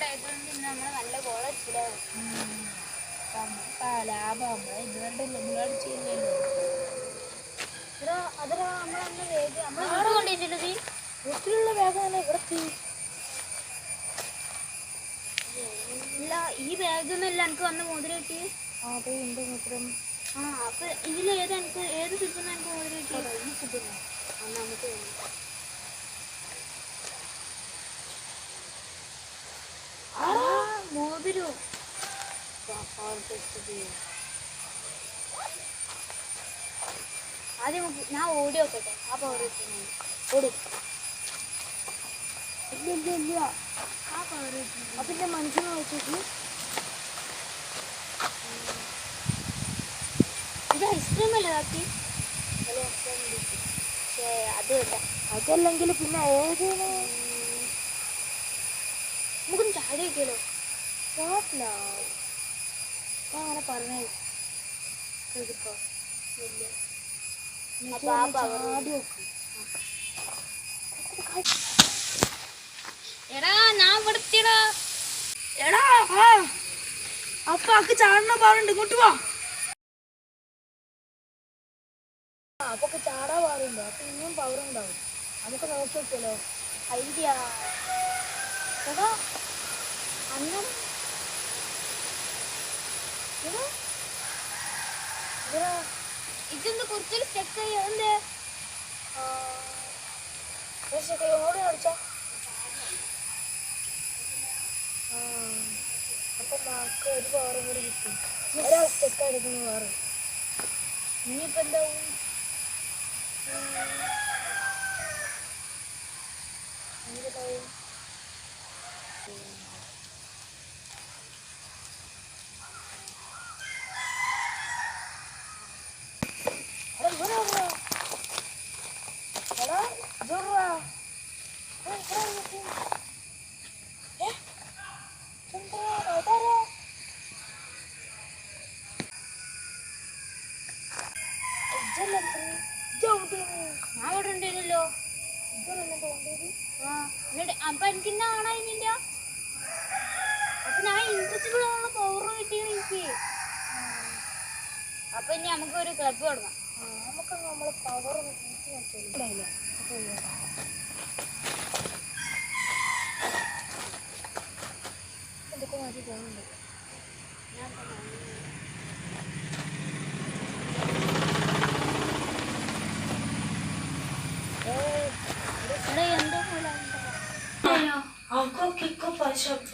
ആയതുകൊണ്ട് നമ്മൾ നല്ല ഗോൾ അടിച്ചില്ല. ലാഭം നമ്മളെ ഇതുവരെ ഒരുപാട് ചെയ്യില്ലല്ലോ. അതിലാ നമ്മളന്ന് വേഗം നമ്മൾ കൊണ്ടുപോയിട്ടുള്ളത് വീട്ടിലുള്ള ബാഗ് തന്നെ ഇവിടെ ഇല്ല. ഈ ബാഗൊന്നുമല്ല എനിക്ക് വന്ന് മോതിരം കിട്ടി. അതെ ഉണ്ട് മൂത്രം. അപ്പൊ ഇതിലേത് എനിക്ക് ഏത് സിബിന്ന് എനിക്ക് മോതിരം കിട്ടി? ഈ സിബിന്ന് നമുക്ക് മോതിരം ആദ്യം ഞാൻ ഓടി നോക്കട്ടെ. ആ പവർ ഓടി. ഇല്ല ആ പവർ അപ്പൊ മനസ്സിനെ വെച്ചിട്ട് ഇത് ഐസ്ക്രീം അല്ലേ കാക്കി? അതുമല്ല. അതല്ലെങ്കിൽ പിന്നെ ഏതാണ്? നമുക്കൊന്ന് ചാടി വയ്ക്കല്ലോ. അങ്ങനെ പറഞ്ഞേ. എടാ ഞാൻ ഇവിടെത്തിയടാ. എടാ അപ്പൊ അക്ക് ചാടണ പാറുണ്ട്. ഇങ്ങോട്ട് വാ. അപ്പൊ ചാടാ പാറുണ്ടോ? അപ്പൊ ഇനിയും പവർ ഉണ്ടാവും. നമുക്ക് നോക്കി വെക്കല്ലോ. ഐഡിയ. എടാ അന്ന് ഇതൊന്ന് കുറച്ചൊരു സ്റ്റെക്ക് എന്തേ ഓടി കളിച്ചോ. അപ്പൊ മാക്ക് ഒരു പവറും കൂടി കിട്ടും. ഒരാൾ സ്റ്റെക്ക് എടുക്കുന്ന പവറ്. ഇനിയിപ്പോ എന്താവും? ഞാൻ ഇവിടെ ഉണ്ടായിരുന്നല്ലോ. അപ്പൊ എനിക്ക് ഇന്ന കാണാനില്ല. അപ്പൊ ഞാൻ ഇൻട്രസ്റ്റിബിൾ ആണുള്ള പവർ കിട്ടിയത് എനിക്ക്. അപ്പൊ ഇനി നമുക്ക് ഒരു ക്ലബ് തുടങ്ങാം. നമുക്ക് നമ്മള് പവർ എന്തൊക്കെ മാറ്റി പോകുന്നുണ്ട്. എന്തോ പോലെ I'll go kick up a shot.